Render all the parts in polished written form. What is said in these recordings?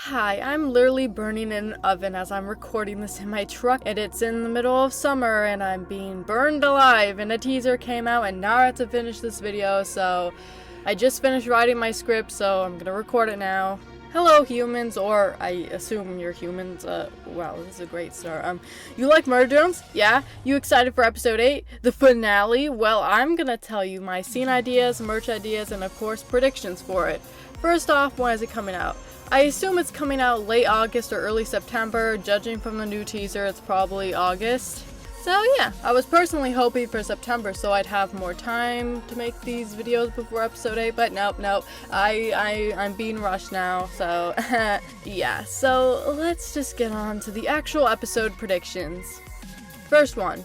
Hi, I'm literally burning in an oven as I'm recording this in my truck, and it's in the middle of summer and I'm being burned alive, and a teaser came out and now I have to finish this video, so I just finished writing my script, so I'm gonna record it now. Hello humans, or I assume you're humans. Wow, this is a great start. You like murder drones? Yeah? You excited for episode 8? The finale? Well, I'm gonna tell you my scene ideas, merch ideas, and of course predictions for it. First off, when is it coming out? I assume it's coming out late August or early September. Judging from the new teaser, it's probably August. So yeah, I was personally hoping for September so I'd have more time to make these videos before episode 8, but nope. I'm being rushed now, so yeah. So let's just get on to the actual episode predictions. First one,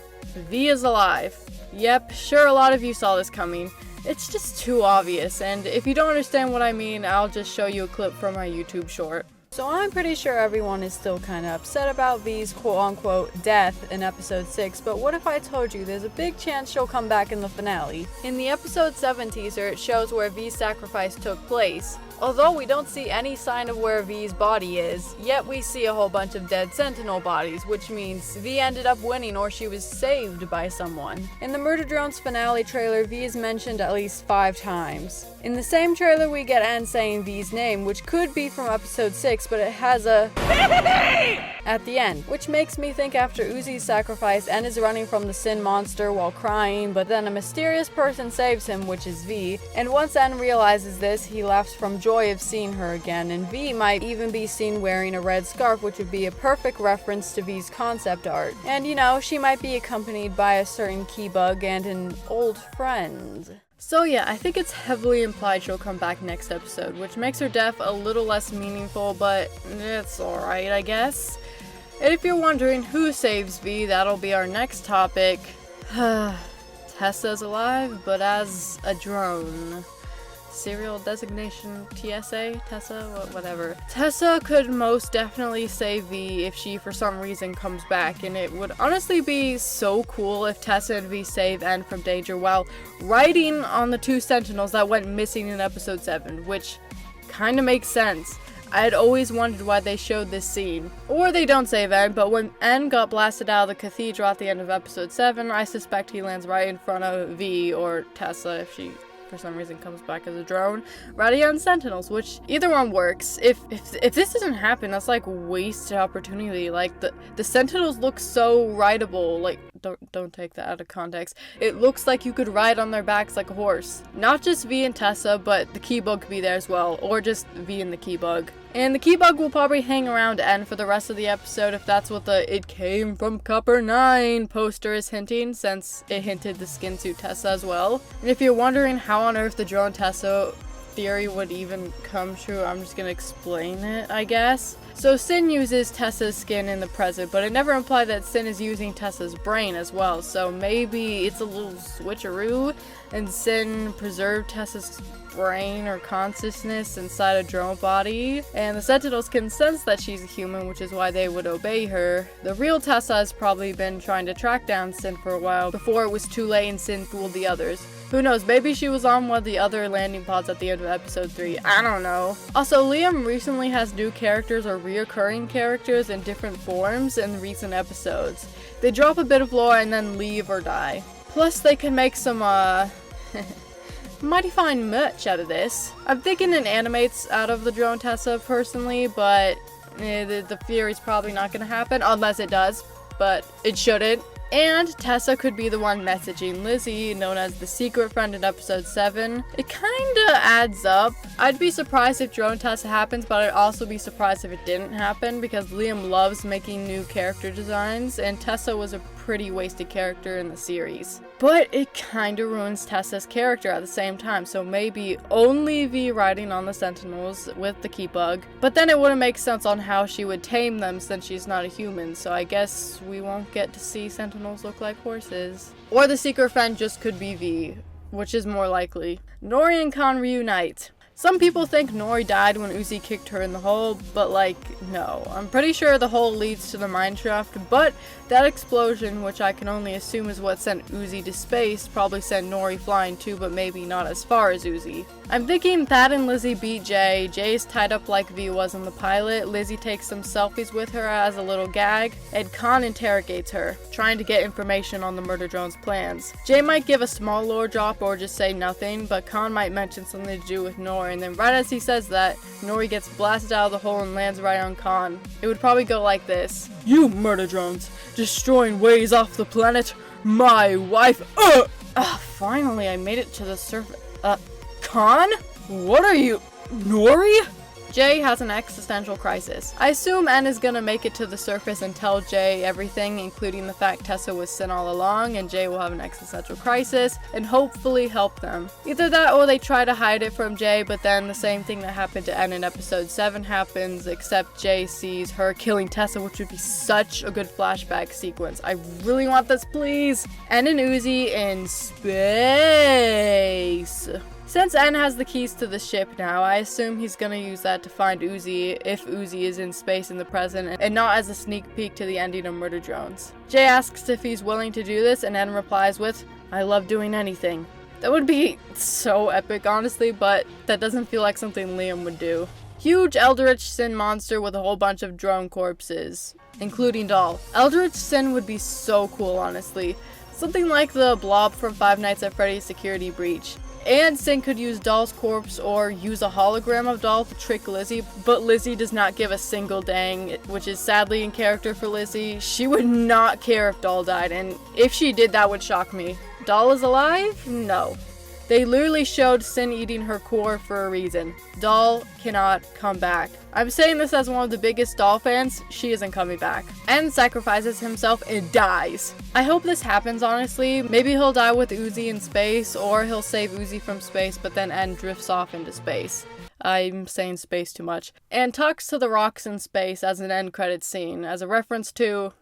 V is alive. Yep, sure, a lot of you saw this coming. It's just too obvious, and if you don't understand what I mean, I'll just show you a clip from my YouTube short. So I'm pretty sure everyone is still kind of upset about V's quote-unquote death in episode 6, but what if I told you there's a big chance she'll come back in the finale? In the episode 7 teaser, it shows where V's sacrifice took place. Although we don't see any sign of where V's body is, yet we see a whole bunch of dead Sentinel bodies, which means V ended up winning or she was saved by someone. In the Murder Drones finale trailer, V is mentioned at least 5 times. In the same trailer we get N saying V's name, which could be from episode 6, but it has a at the end, which makes me think after Uzi's sacrifice, N is running from the Sin monster while crying, but then a mysterious person saves him, which is V, and once N realizes this, he laughs from joy of seeing her again, and V might even be seen wearing a red scarf, which would be a perfect reference to V's concept art. And you know, she might be accompanied by a certain Keybug and an old friend. So yeah, I think it's heavily implied she'll come back next episode, which makes her death a little less meaningful, but it's alright, I guess. And if you're wondering who saves V, that'll be our next topic. Tessa's alive, but as a drone. Serial designation TSA? Tessa? Whatever. Tessa could most definitely save V if she for some reason comes back, and it would honestly be so cool if Tessa and V save N from danger while riding on the 2 Sentinels that went missing in episode 7, which kinda makes sense. I had always wondered why they showed this scene. Or they don't save N, but when N got blasted out of the cathedral at the end of episode 7, I suspect he lands right in front of V or Tessa if she for some reason comes back as a drone, riding on Sentinels, which either one works. If this doesn't happen, that's like wasted opportunity. Like the Sentinels look so rideable. Like don't take that out of context. It looks like you could ride on their backs like a horse. Not just V and Tessa, but the Keybug could be there as well, or just V and the Keybug. And the Keybug will probably hang around N for the rest of the episode if that's what the "It Came from Copper 9" poster is hinting, since it hinted the skin suit Tessa as well. And if you're wondering how on earth the drone Tessa theory would even come true, I'm just gonna explain it, I guess. So Sin uses Tessa's skin in the present, but it never implied that Sin is using Tessa's brain as well, so maybe it's a little switcheroo, and Sin preserved Tessa's brain or consciousness inside a drone body, and the Sentinels can sense that she's a human, which is why they would obey her. The real Tessa has probably been trying to track down Sin for a while before it was too late and Sin fooled the others. Who knows, maybe she was on one of the other landing pods at the end of episode 3, I don't know. Also, Liam recently has new characters or reoccurring characters in different forms in recent episodes. They drop a bit of lore and then leave or die. Plus, they can make some, mighty fine merch out of this. I'm thinking it animates out of the drone Tessa personally, but the theory's probably not gonna happen, unless it does, but it shouldn't. And Tessa could be the one messaging Lizzie, known as the secret friend in episode 7. It kinda adds up. I'd be surprised if Drone Tessa happens, but I'd also be surprised if it didn't happen, because Liam loves making new character designs, and Tessa was a pretty wasted character in the series. But it kinda ruins Tessa's character at the same time, so maybe only V riding on the Sentinels with the Keybug. But then it wouldn't make sense on how she would tame them since she's not a human, so I guess we won't get to see Sentinels look like horses. Or the secret friend just could be V, which is more likely. Nori and Khan reunite. Some people think Nori died when Uzi kicked her in the hole, but like, no. I'm pretty sure the hole leads to the mineshaft, but that explosion, which I can only assume is what sent Uzi to space, probably sent Nori flying too, but maybe not as far as Uzi. I'm thinking Thad and Lizzie beat Jay. Jay's tied up like V was in the pilot. Lizzie takes some selfies with her as a little gag, and Khan interrogates her, trying to get information on the murder drone's plans. Jay might give a small lore drop or just say nothing, but Khan might mention something to do with Nori, and then right as he says that, Nori gets blasted out of the hole and lands right on Khan. It would probably go like this. "You murder drones, destroying ways off the planet. My wife, finally I made it to the surface. Khan? What are you, Nori?" Jay has an existential crisis. I assume N is gonna make it to the surface and tell Jay everything, including the fact Tessa was Sin all along, and Jay will have an existential crisis and hopefully help them. Either that or they try to hide it from Jay, but then the same thing that happened to N in episode 7 happens, except Jay sees her killing Tessa, which would be such a good flashback sequence. I really want this, please. N and Uzi in space. Since N has the keys to the ship now, I assume he's gonna use that to find Uzi if Uzi is in space in the present, and not as a sneak peek to the ending of Murder Drones. Jay asks if he's willing to do this, and N replies with, "I love doing anything." That would be so epic, honestly, but that doesn't feel like something Liam would do. Huge Eldritch Sin monster with a whole bunch of drone corpses, including Doll. Eldritch Sin would be so cool, honestly. Something like the blob from Five Nights at Freddy's Security Breach. And Sin could use Doll's corpse or use a hologram of Doll to trick Lizzie, but Lizzie does not give a single dang, which is sadly in character for Lizzie. She would not care if Doll died, and if she did, that would shock me. Doll is alive? No. They literally showed Sin eating her core for a reason. Doll cannot come back. I'm saying this as one of the biggest Doll fans. She isn't coming back. N sacrifices himself and dies. I hope this happens, honestly. Maybe he'll die with Uzi in space, or he'll save Uzi from space, but then N drifts off into space. I'm saying space too much. And talks to the rocks in space as an end credit scene, as a reference to...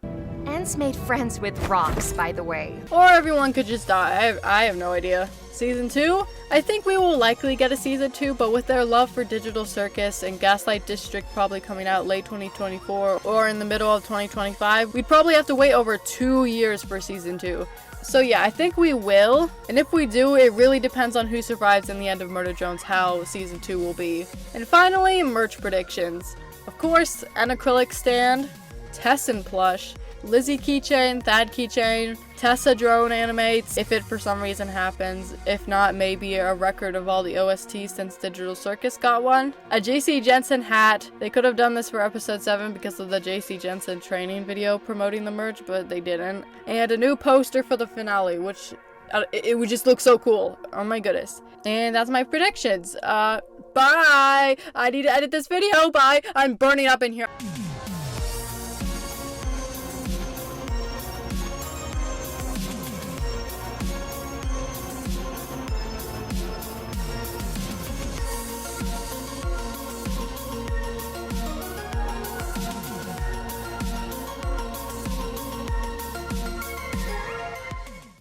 N's made friends with rocks, by the way. Or everyone could just die. I have no idea. Season 2? I think we will likely get a season 2, but with their love for Digital Circus and Gaslight District probably coming out late 2024 or in the middle of 2025, we'd probably have to wait over 2 years for season 2. So yeah, I think we will, and if we do, it really depends on who survives in the end of Murder Drones, how season 2 will be. And finally, merch predictions. Of course, an acrylic stand, Tessin plush, Lizzie keychain, Thad keychain, Tessa drone animates, if it for some reason happens. If not, maybe a record of all the OSTs since Digital Circus got one. A JC Jensen hat. They could have done this for episode 7 because of the JC Jensen training video promoting the merch, but they didn't. And a new poster for the finale, which it would just look so cool. Oh my goodness. And that's my predictions. Bye! I need to edit this video. Bye! I'm burning up in here.